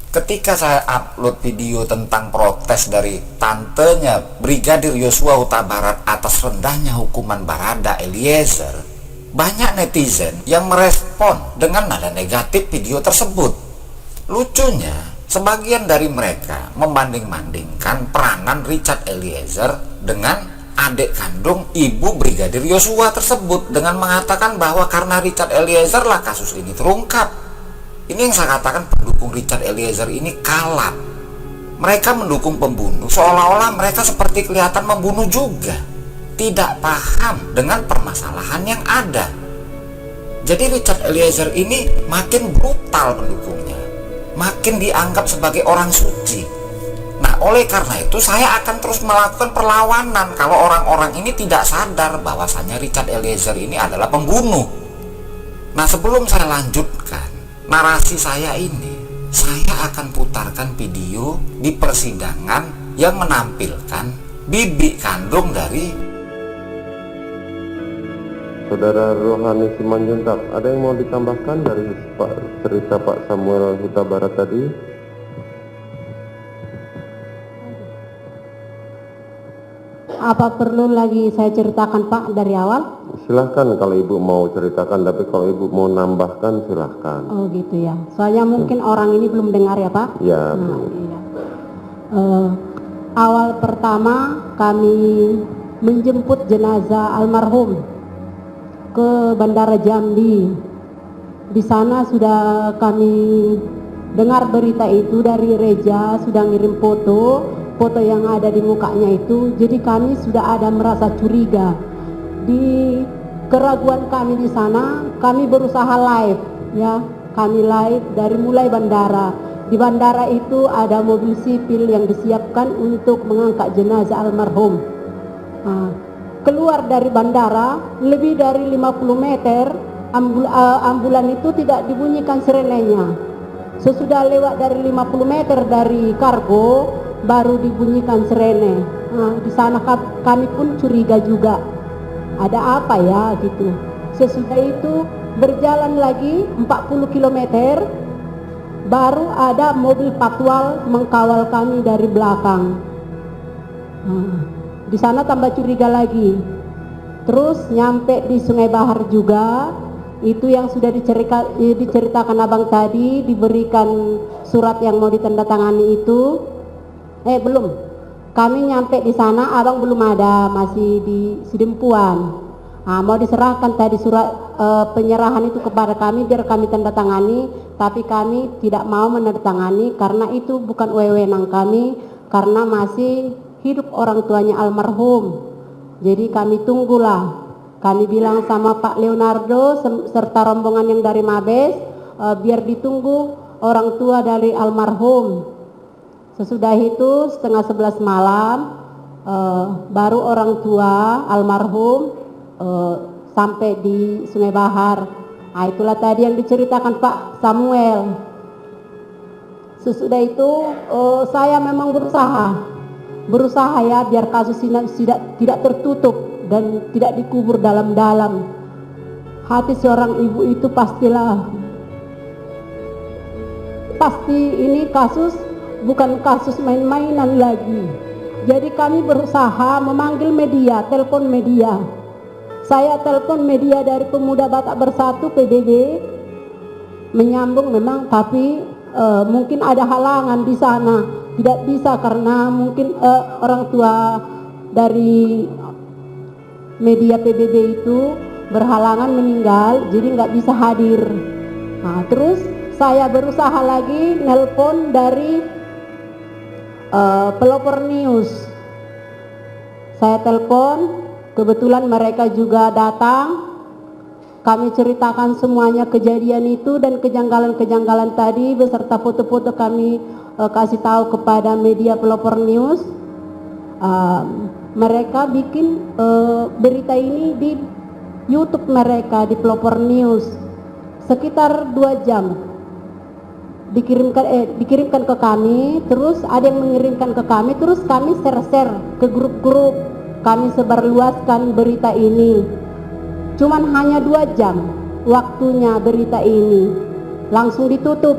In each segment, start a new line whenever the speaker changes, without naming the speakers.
Ketika saya upload video tentang protes dari tantenya Brigadir Yosua Huta Barat atas rendahnya hukuman Barada Eliezer, banyak netizen yang merespon dengan nada negatif video tersebut. Lucunya, sebagian dari mereka membanding-bandingkan peranan Richard Eliezer dengan adik kandung ibu Brigadir Yosua tersebut dengan mengatakan bahwa karena Richard Eliezer lah kasus ini terungkap. Ini yang saya katakan, pendukung Richard Eliezer ini kalap. Mereka mendukung pembunuh seolah-olah mereka seperti kelihatan membunuh juga, tidak paham dengan permasalahan yang ada. Jadi Richard Eliezer ini makin brutal pendukungnya, makin dianggap sebagai orang suci. Nah, oleh karena itu saya akan terus melakukan perlawanan kalau orang-orang ini tidak sadar bahwasannya Richard Eliezer ini adalah pembunuh. Nah, sebelum saya lanjutkan narasi saya ini, saya akan putarkan video di persidangan yang menampilkan bibi kandung dari
Saudara Rohani Simanjuntak. Ada yang mau ditambahkan dari cerita Pak Samuel Huta Barat tadi?
Apa perlu lagi saya ceritakan Pak dari awal?
Silahkan kalau Ibu mau ceritakan, tapi kalau Ibu mau nambahkan silahkan.
Oh gitu ya. Soalnya mungkin orang ini belum dengar ya Pak.
Ya.
Nah, iya. Awal pertama kami menjemput jenazah almarhum ke Bandara Jambi. Di sana sudah kami dengar berita itu dari Reja, sudah ngirim foto yang ada di mukanya itu. Jadi kami sudah ada merasa curiga. Di keraguan kami di sana, kami berusaha live ya. Kami live dari mulai bandara. Di bandara itu ada mobil sipil yang disiapkan untuk mengangkat jenazah almarhum. Nah, keluar dari bandara lebih dari 50 meter, ambulan itu tidak dibunyikan sirenenya. Sesudah lewat dari 50 meter dari kargo baru dibunyikan sirene. Nah, di sana kami pun curiga juga. Ada apa ya gitu. Sesudah itu berjalan lagi 40 km baru ada mobil patwal mengkawal kami dari belakang. Nah, di sana tambah curiga lagi. Terus nyampe di Sungai Bahar juga, itu yang sudah diceritakan abang tadi, diberikan surat yang mau ditandatangani itu. Belum. Kami nyampe di sana, abang belum ada, masih di Sidempuan. Nah, mau diserahkan tadi surat penyerahan itu kepada kami biar kami tanda tangani, tapi kami tidak mau menandatangani karena itu bukan wewenang kami, karena masih hidup orang tuanya almarhum. Jadi kami tunggulah. Kami bilang sama Pak Leonardo serta rombongan yang dari Mabes, biar ditunggu orang tua dari almarhum. Sesudah itu setengah 11 malam baru orang tua almarhum sampai di Sungai Bahar. Nah, itulah tadi yang diceritakan Pak Samuel. Sesudah itu saya memang berusaha ya biar kasus ini tidak tertutup dan tidak dikubur dalam-dalam. Hati seorang ibu itu pasti ini kasus bukan kasus main-mainan lagi. Jadi kami berusaha memanggil media, telepon media. Saya telepon media dari Pemuda Batak Bersatu PBB, menyambung memang, tapi mungkin ada halangan di sana, tidak bisa karena mungkin orang tua dari media PBB itu berhalangan meninggal, jadi nggak bisa hadir. Nah, terus saya berusaha lagi nelpon dari Pelopor News. Saya telepon, kebetulan mereka juga datang. Kami ceritakan semuanya kejadian itu dan kejanggalan-kejanggalan tadi beserta foto-foto kami kasih tahu kepada media Pelopor News. Mereka bikin berita ini di YouTube mereka, di Pelopor News, sekitar 2 jam. Dikirimkan ke kami, terus ada yang mengirimkan ke kami, terus kami share ke grup-grup, kami sebarluaskan berita ini. Cuman hanya 2 jam waktunya berita ini, langsung ditutup.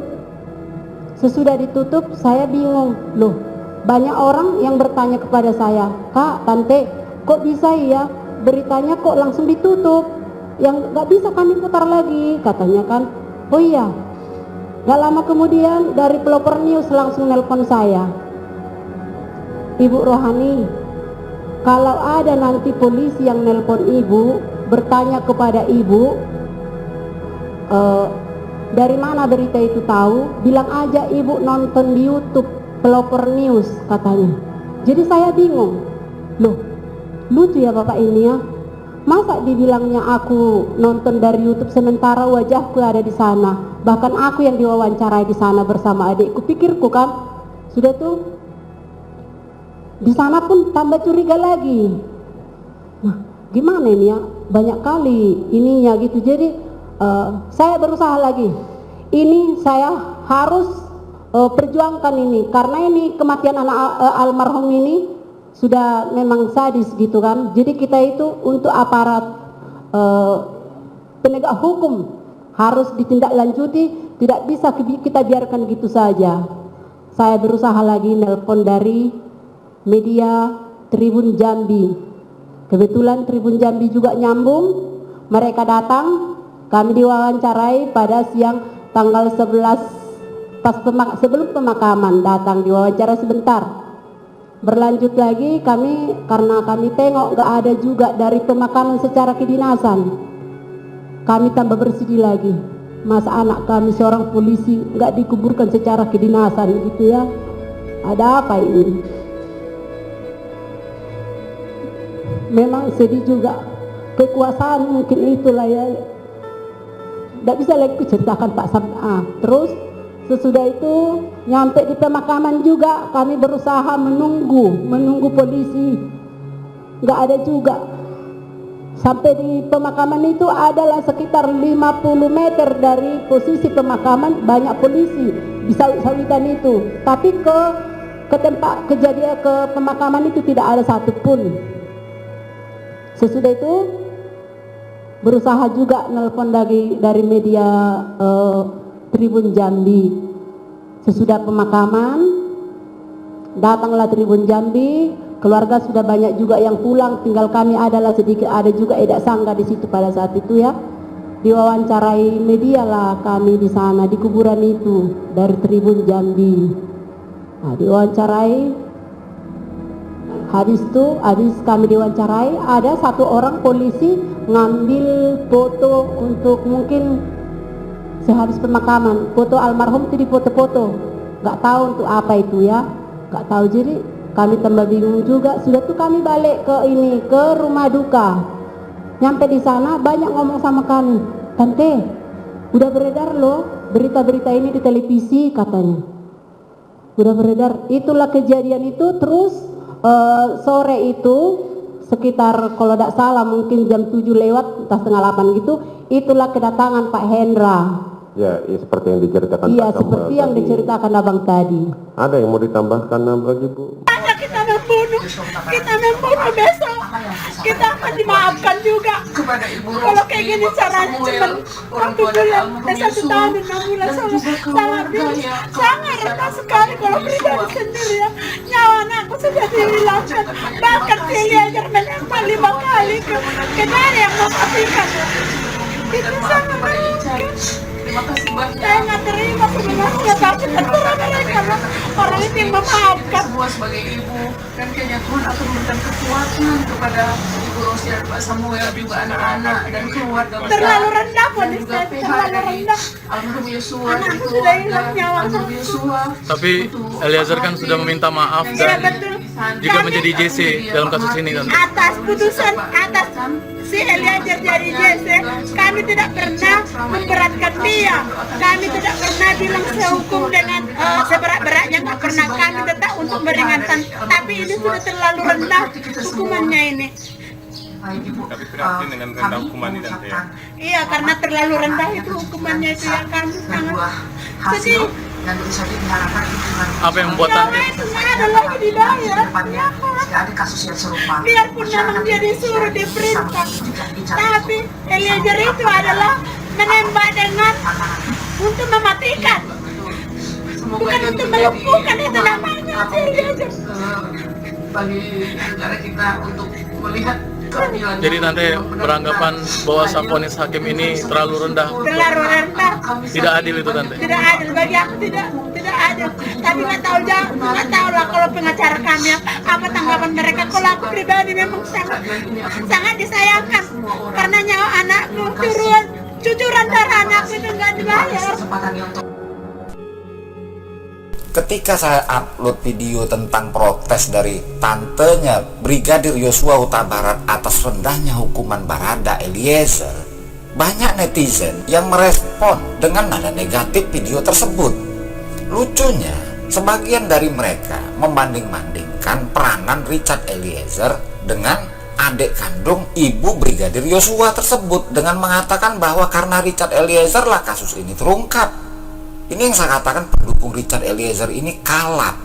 Sesudah ditutup saya bingung, loh banyak orang yang bertanya kepada saya, Kak, Tante, kok bisa ya beritanya kok langsung ditutup, yang nggak bisa kami putar lagi, katanya kan. Oh iya, nggak lama kemudian dari pelopor news langsung nelpon saya, Ibu Rohani, kalau ada nanti polisi yang nelpon ibu bertanya kepada ibu dari mana berita itu tahu, bilang aja ibu nonton di YouTube pelopor news, katanya. Jadi saya bingung, loh lucu ya bapak ini ya, masa dibilangnya aku nonton dari YouTube sementara wajahku ada di sana, bahkan aku yang diwawancarai di sana bersama adikku. Pikirku kan, sudah tuh di sana pun tambah curiga lagi. Nah gimana ini ya, banyak kali ininya gitu. Jadi saya berusaha lagi, ini saya harus perjuangkan ini, karena ini kematian anak almarhum ini sudah memang sadis gitu kan. Jadi kita itu untuk aparat penegak hukum harus ditindaklanjuti, tidak bisa kita biarkan gitu saja. Saya berusaha lagi nelpon dari media Tribun Jambi, kebetulan Tribun Jambi juga nyambung, mereka datang. Kami diwawancarai pada siang tanggal 11 sebelum pemakaman, datang diwawancara sebentar. Berlanjut lagi kami, karena kami tengok nggak ada juga dari pemakaman secara kedinasan. Kami tambah bersedih lagi. Masa anak kami seorang polisi nggak dikuburkan secara kedinasan gitu ya? Ada apa ini? Memang sedih juga. Kekuasaan mungkin itulah ya. Tidak bisa lagi kuceritakan Pak Sam. Terus sesudah itu nyampe di pemakaman juga kami berusaha menunggu polisi, nggak ada juga. Sampai di pemakaman itu adalah sekitar 50 meter dari posisi pemakaman banyak polisi di sawit-sawitan itu, tapi ke tempat kejadian, ke pemakaman itu tidak ada satupun. Sesudah itu berusaha juga nelpon dari media Tribun Jambi. Sesudah pemakaman datanglah Tribun Jambi, keluarga sudah banyak juga yang pulang, tinggal kami adalah sedikit, ada juga Edak Sangga di situ pada saat itu ya. Diwawancarai media lah kami di sana di kuburan itu dari Tribun Jambi. Nah, diwawancarai. Habis kami diwawancarai, ada satu orang polisi ngambil foto untuk mungkin sehabis pemakaman, foto almarhum itu dipoto-foto, nggak tahu untuk apa itu ya, nggak tahu. Jadi kami tambah bingung juga. Sudah tuh kami balik ke rumah duka. Nyampe di sana banyak ngomong sama kami, Tante, udah beredar loh berita-berita ini di televisi, katanya. Udah beredar. Itulah kejadian itu. Terus sore itu sekitar kalau tidak salah mungkin jam 7 lewat entah setengah 8 gitu, itulah kedatangan Pak Hendra.
Ya, seperti yang diceritakan
Iya,
Pak
seperti
Samuel
yang
tadi.
diceritakan abang tadi.
Ada yang mau ditambahkan lagi Bu?
Hanya kita membunuh besok kita akan dimaafkan juga. Kalau kayak gini caranya cuma waktu bulan 1 tahun 6 bulan sangat rendah sekali. Kalau pribadi sendiri ya, nyawa anakku sudah dihilangkan, bahkan Eliezer menembak 5 kali ke dari yang mematikan. Itu sangat menyakitkan.
Terima kasih banyak.
Saya nggak terima sebenarnya, tapi terserah mereka lah. Orang itu yang memaafkan.
Semua sebagai ibu, dan kayaknya Tuhan akan memberikan kekuatan kepada Ibu Rosi dan Pak Samuel, juga anak-anak dan keluarga besar.
Terlalu rendah
dan
ponis
juga
saya,
pihak
terlalu
dari
rendah.
almarhum Yosua,
Anakku
dari
sudah hilang
keluarga
nyawa.
almarhum Yosua.
Tapi Eliezer kan sudah meminta maaf
Iya
dan
betul.
juga
Kami
menjadi JC dalam kasus ini kan.
atas putusan atas si Eliezer dari JC, kami tidak pernah memberatkan dia. Kami tidak pernah bilang sehukum dengan seberat-beratnya, nggak pernah. Kami tetap untuk meringankan, tapi ini sudah terlalu rendah hukumannya ini.
Tapi prihatin dengan rendah hukuman ini Tante ya.
Iya, karena terlalu rendah itu hukumannya itu yang kami sangat sedih.
Dan tentu saja diharapkan
Apa yang membuat
Nyawa
Tante
itu nggak ada lagi dibayar.
tidak ada kasus yang serupa.
Biarpun memang dia disuruh diperintah, tapi Eliezer itu adalah menembak dengan untuk mematikan,
Semoga
bukan itu melumpuhkan itu namanya si Eliezer.
Bagi negara kita untuk melihat keadilan.
Jadi tante beranggapan bahwa vonis hakim ini terlalu rendah,
Terlalu rendah,
tidak adil itu tante.
tidak adil bagi aku, tidak adil. Tapi nggak tahu lah kalau pengacara kami apa tanggapan mereka. Kalau aku pribadi memang sangat disayangkan karena nyawa anakku turun, cucuran darah anakku itu nggak dibayar.
Ketika saya upload video tentang protes dari tantenya Brigadir Yosua Huta Barat atas rendahnya hukuman Barada Eliezer, banyak netizen yang merespon dengan nada negatif video tersebut. Lucunya, sebagian dari mereka membanding-bandingkan peranan Richard Eliezer dengan adik kandung ibu Brigadir Yosua tersebut dengan mengatakan bahwa karena Richard Eliezer lah kasus ini terungkap. Ini yang saya katakan, pendukung Richard Eliezer ini kalap.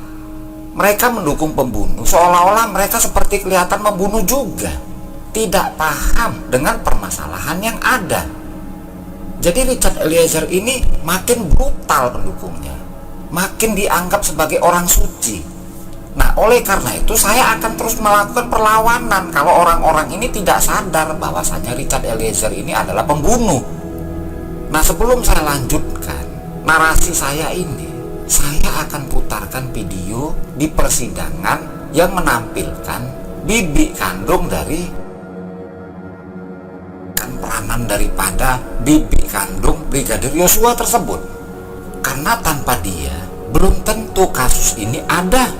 Mereka mendukung pembunuh seolah-olah mereka seperti kelihatan membunuh juga, tidak paham dengan permasalahan yang ada. Jadi Richard Eliezer ini makin brutal pendukungnya, makin dianggap sebagai orang suci. Nah, oleh karena itu saya akan terus melakukan perlawanan kalau orang-orang ini tidak sadar bahwasanya Richard Eliezer ini adalah pembunuh. Nah, sebelum saya lanjutkan narasi saya ini, saya akan putarkan video di persidangan yang menampilkan bibi kandung dari peranan daripada bibi kandung Brigadir Yosua tersebut. Karena tanpa dia belum tentu kasus ini ada.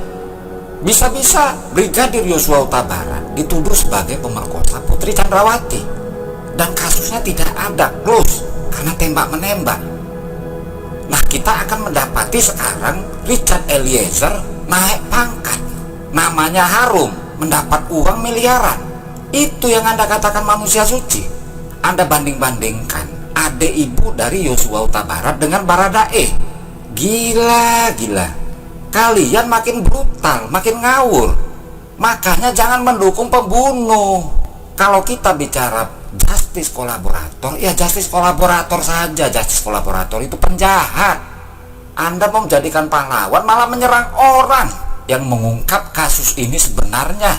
Bisa-bisa Brigadir Yosua Huta Barat dituduh sebagai pemerkosa Putri Chandrawati dan kasusnya tidak ada, close, karena tembak-menembak. Nah, kita akan mendapati sekarang Richard Eliezer naik pangkat, namanya harum, mendapat uang miliaran. Itu yang Anda katakan manusia suci. Anda banding-bandingkan adik ibu dari Yosua Huta Barat dengan Baradae. Gila. Kalian makin brutal, makin ngawur. Makanya jangan mendukung pembunuh. Kalau kita bicara justice kolaborator, ya justice kolaborator saja. Justice kolaborator itu penjahat. Anda mau menjadikan pahlawan malah menyerang orang yang mengungkap kasus ini sebenarnya.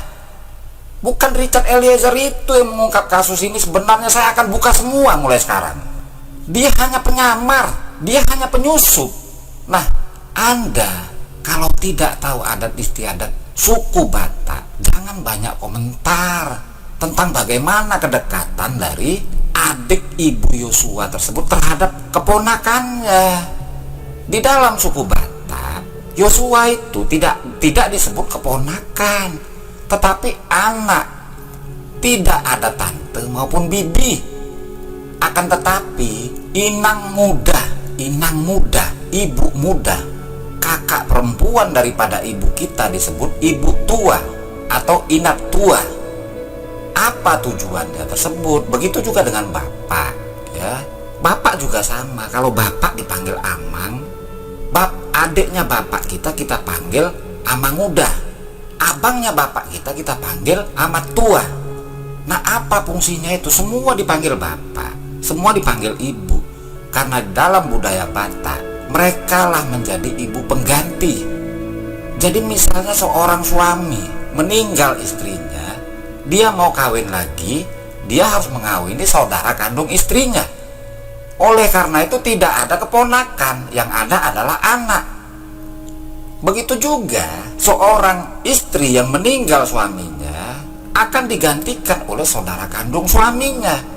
Bukan Richard Eliezer itu yang mengungkap kasus ini sebenarnya. Saya akan buka semua mulai sekarang. Dia hanya penyamar, dia hanya penyusup. Nah, Anda kalau tidak tahu adat istiadat suku Batak, jangan banyak komentar tentang bagaimana kedekatan dari adik ibu Yosua tersebut terhadap keponakannya. Di dalam suku Batak, Yosua itu tidak disebut keponakan, tetapi anak. Tidak ada tante maupun bibi. Akan tetapi inang muda, ibu muda, kakak perempuan daripada ibu kita disebut ibu tua atau inak tua. Apa tujuannya tersebut? Begitu juga dengan bapak, ya. Bapak juga sama. Kalau bapak dipanggil amang, adiknya bapak kita panggil amang muda. Abangnya bapak kita panggil amat tua. Nah, apa fungsinya itu? Semua dipanggil bapak, semua dipanggil ibu. Karena dalam budaya Batak, mereka lah menjadi ibu pengganti. Jadi misalnya seorang suami meninggal istrinya, dia mau kawin lagi, dia harus mengawini saudara kandung istrinya. Oleh karena itu tidak ada keponakan, yang ada adalah anak. Begitu juga seorang istri yang meninggal suaminya akan digantikan oleh saudara kandung suaminya.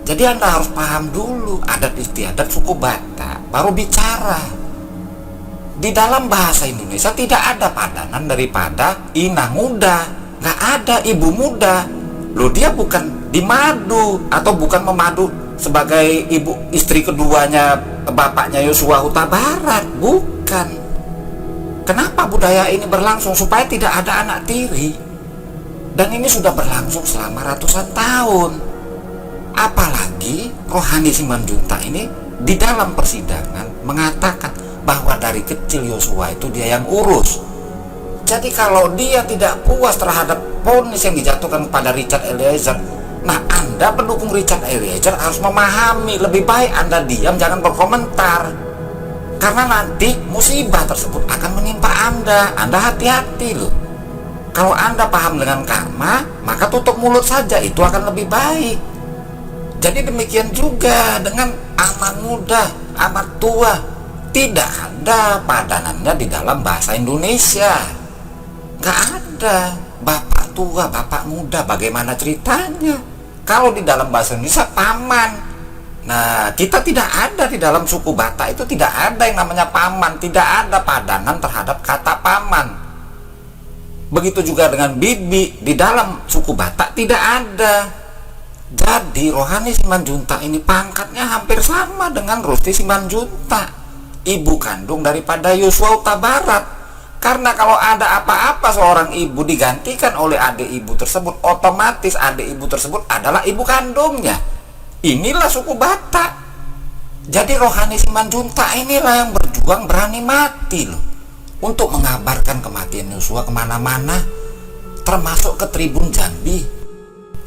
Jadi Anda harus paham dulu adat istiadat suku Batak, baru bicara. Di dalam bahasa Indonesia tidak ada padanan daripada inang muda, nggak ada ibu muda. Loh, dia bukan dimadu atau bukan memadu sebagai ibu istri keduanya bapaknya Yosua Huta Barat, bukan. Kenapa budaya ini berlangsung? Supaya tidak ada anak tiri. Dan ini sudah berlangsung selama ratusan tahun. Apalagi Rohani Simanjuntak ini di dalam persidangan mengatakan bahwa dari kecil Yosua itu dia yang urus. Jadi kalau dia tidak puas terhadap vonis yang dijatuhkan kepada Richard Eliezer, nah Anda pendukung Richard Eliezer harus memahami, lebih baik Anda diam, jangan berkomentar. Karena nanti musibah tersebut akan menimpa Anda. Anda hati-hati loh. Kalau Anda paham dengan karma, maka tutup mulut saja, itu akan lebih baik. Jadi demikian juga dengan amat muda, amat tua. Tidak ada padanannya di dalam bahasa Indonesia. Nggak ada. Bapak tua, bapak muda, bagaimana ceritanya? Kalau di dalam bahasa Indonesia paman. Nah, kita tidak ada di dalam suku Batak itu, tidak ada yang namanya paman. Tidak ada padanan terhadap kata paman. Begitu juga dengan bibi, di dalam suku Batak tidak ada. Jadi Rohani Simanjuntak ini pangkatnya hampir sama dengan Rusti Simanjuntak, ibu kandung daripada Yosua Huta Barat. Karena kalau ada apa-apa seorang ibu digantikan oleh adik ibu tersebut, otomatis adik ibu tersebut adalah ibu kandungnya. Inilah suku Batak. Jadi Rohani Simanjuntak inilah yang berjuang berani mati loh, untuk mengabarkan kematian Yosua kemana-mana, termasuk ke Tribun Jambi.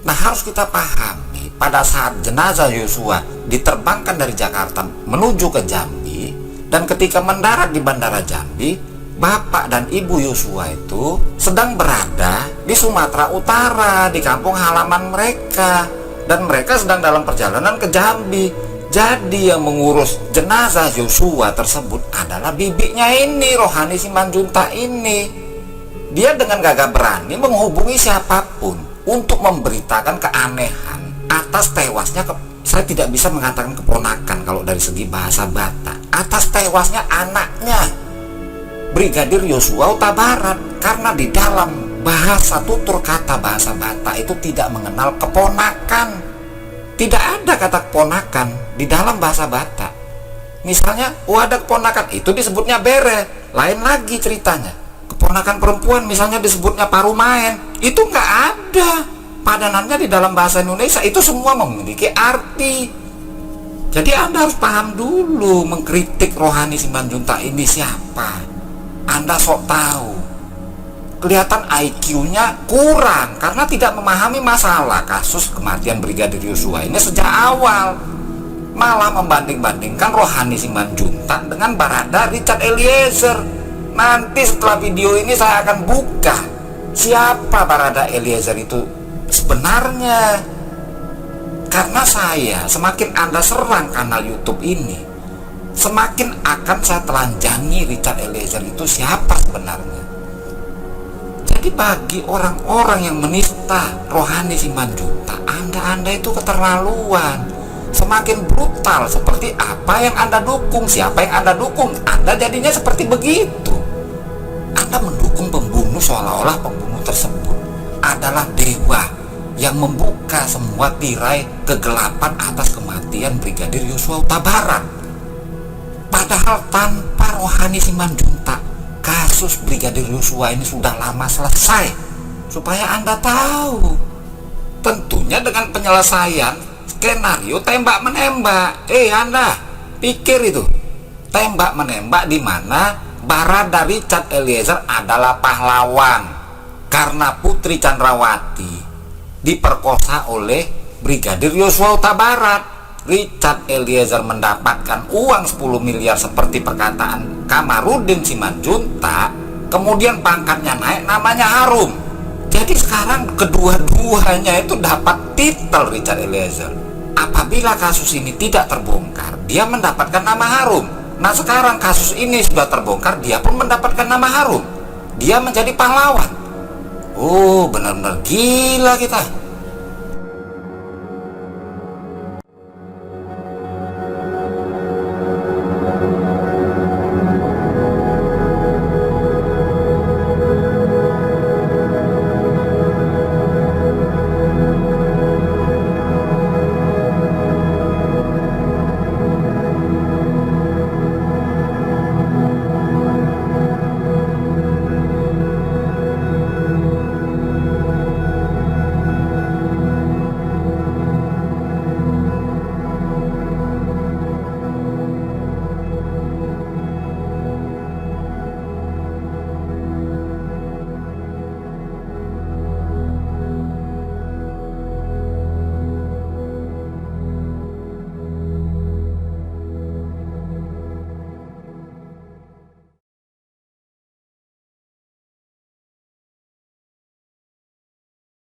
Nah, harus kita pahami, pada saat jenazah Yosua diterbangkan dari Jakarta menuju ke Jambi, dan ketika mendarat di Bandara Jambi, bapak dan ibu Yosua itu sedang berada di Sumatera Utara, di kampung halaman mereka, dan mereka sedang dalam perjalanan ke Jambi. Jadi yang mengurus jenazah Yosua tersebut adalah bibinya ini, Rohani Simanjuntak ini. Dia dengan gagah berani menghubungi siapapun untuk memberitakan keanehan atas tewasnya, saya tidak bisa mengatakan keponakan kalau dari segi bahasa Batak, atas tewasnya anaknya Brigadir Yosua Huta Barat. Karena di dalam bahasa tutur kata bahasa Batak itu tidak mengenal keponakan. Tidak ada kata keponakan di dalam bahasa Batak. Misalnya, ada keponakan, itu disebutnya bere. Lain lagi ceritanya. Keponakan perempuan misalnya disebutnya parumaen. Itu nggak ada padanannya di dalam bahasa Indonesia. Itu semua memiliki arti. Jadi Anda harus paham dulu, mengkritik Rohani Simanjuntak ini siapa. Anda sok tahu. Kelihatan IQ-nya kurang karena tidak memahami masalah kasus kematian Brigadir Yosua ini sejak awal. Malah membanding-bandingkan Rohani Simanjuntak dengan Barada Richard Eliezer. Nanti setelah video ini saya akan buka siapa Barada Eliezer itu sebenarnya. Karena saya, semakin Anda serang kanal YouTube ini, semakin akan saya telanjangi Richard Eliezer itu siapa sebenarnya. Jadi bagi orang-orang yang menista Rohani Simanjuntak, Anda itu keterlaluan. Semakin brutal seperti apa yang Anda dukung, siapa yang Anda dukung, Anda jadinya seperti begitu. Anda mendukung pembunuh seolah-olah pembunuh tersebut adalah dewa yang membuka semua tirai kegelapan atas kematian Brigadir Yosua Huta Barat. Padahal tanpa Rohani Simanjuntak, kasus Brigadir Yosua ini sudah lama selesai. Supaya Anda tahu, tentunya dengan penyelesaian skenario tembak menembak. Anda pikir itu tembak menembak di mana Barada Richard Eliezer adalah pahlawan karena Putri Chandrawati diperkosa oleh Brigadir Yosua Huta Barat. Richard Eliezer mendapatkan uang 10 miliar seperti perkataan Kamarudin Simanjuntak, kemudian pangkatnya naik, namanya harum. Jadi sekarang kedua-duanya itu dapat titel Richard Eliezer. Apabila kasus ini tidak terbongkar, dia mendapatkan nama harum. Nah sekarang kasus ini sudah terbongkar, dia pun mendapatkan nama harum. Dia menjadi pahlawan. Oh, benar-benar gila kita.